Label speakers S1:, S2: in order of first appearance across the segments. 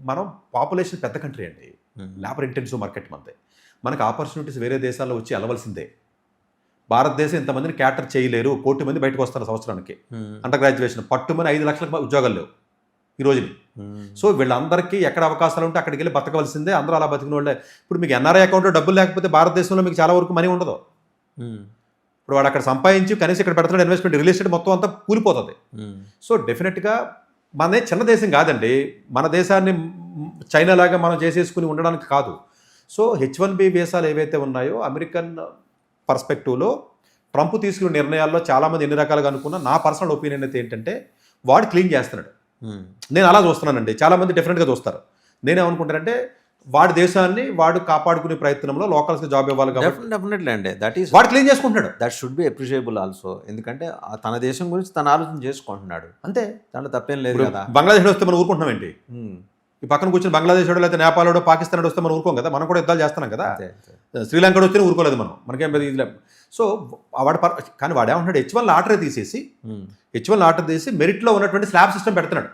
S1: మనం పాపులేషన్ పెద్ద కంట్రీ అండి, లేబర్ ఇంటెన్సివ్ మార్కెట్ మనది. మనకు ఆపర్చునిటీస్ వేరే దేశాల్లో వచ్చి వెళ్ళవలసిందే. భారతదేశం ఇంతమందిని క్యాటర్ చేయలేరు, 1 కోటి మంది బయటకు వస్తారు సంవత్సరానికి అండర్ గ్రాడ్యుయేషన్, పట్టుమని 5 లక్షల ఉద్యోగాలు లేవు ఈ రోజుని. సో వీళ్ళందరికీ ఎక్కడ అవకాశాలు ఉంటే అక్కడికి వెళ్ళి బతకవలసిందే. అందరూ అలా బతికిన వాళ్ళే. ఇప్పుడు మీకు ఎన్ఆర్ఐ అకౌంట్లో డబ్బులు లేకపోతే భారతదేశంలో మీకు చాలా వరకు మనీ ఉండదు. ఇప్పుడు వాడు అక్కడ సంపాదించి కనీసం ఇక్కడ పెడుతున్న ఇన్వెస్ట్మెంట్, రియల్ ఎస్టేట్ మొత్తం అంతా కూలిపోతుంది. సో డెఫినెట్గా మనదే చిన్న దేశం కాదండి, మన దేశాన్ని చైనా లాగా మనం చేసేసుకుని ఉండడానికి కాదు. సో H1B వీసాలు ఏవైతే ఉన్నాయో అమెరికన్ పర్స్పెక్టివ్లో ట్రంప్ తీసుకున్న నిర్ణయాల్లో చాలామంది ఎన్ని రకాలుగా అనుకున్నా, నా పర్సనల్ ఒపీనియన్ అయితే ఏంటంటే వాడు క్లీన్ చేస్తున్నాడు. నేను అలా చూస్తున్నానండి, చాలామంది డిఫరెంట్గా చూస్తారు. నేనేమనుకుంటానంటే వాడి దేశాన్ని వాడు కాపాడుకునే ప్రయత్నంలో లోకల్స్కి జాబ్ ఇవ్వాలి కాబట్టి
S2: డెఫినెట్లీ అండి, దట్ ఈస్
S1: వాడు క్లీన్ చేసుకుంటున్నాడు.
S2: That should be appreciable also. ఎందుకంటే తన దేశం గురించి తన ఆలోచన చేసుకుంటున్నాడు,
S1: అంతే.
S2: దాంట్లో తప్పేం లేదు కదా.
S1: బంగ్లాదేశ్ వస్తే మనం ఊరుకుంటున్నాం ఏంటి? ఈ పక్కన కూర్చొని బంగ్లాదేశ్ లేకపోతే నేపాల్ పాకిస్తాన్ వస్తే మనం ఊరుకోం కదా, మనం కూడా యుద్ధాలు చేస్తున్నాం కదా. శ్రీలంక వస్తే ఊరుకోలేదు మనం, మనకేం ఇది. సో వాడు కానీ వాడేమంటున్నాడు, H1 లాటరీ తీసేసి మెరిట్లో ఉన్నటువంటి స్లాబ్ సిస్టమ్ పెడుతున్నాడు.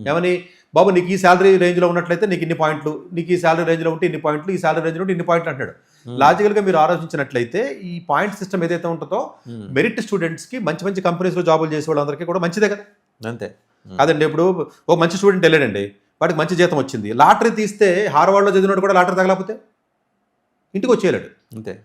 S1: ఏమని, బాబు నీకు ఈ శాలరీ రేంజ్లో ఉన్నట్లయితే నీకు ఇన్ని పాయింట్లు, నీకు ఈ శాలరీ రేంజ్లో ఉంటే ఇన్ని పాయింట్లు, ఈ శాలరీ రేంజ్లో ఉంటే ఇన్ని పాయింట్లు అంటాడు. లాజికల్గా మీరు ఆలోచించినట్లయితే ఈ పాయింట్ సిస్టమ్ ఏదైతే ఉంటుందో మెరిట్ స్టూడెంట్స్కి మంచి మంచి కంపెనీస్లో జాబులు చేసే వాళ్ళందరికీ కూడా మంచిదే కదా.
S2: అంతే
S1: కాదండి, ఇప్పుడు ఒక మంచి స్టూడెంట్ వెళ్ళాడండి, వాడికి మంచి జీతం వచ్చింది. లాటరీ తీస్తే హార్వర్డ్లో చదివినట్టు కూడా లాటరీ తగలేకపోతే ఇంటికి వచ్చేయలేడు.
S2: అంతే.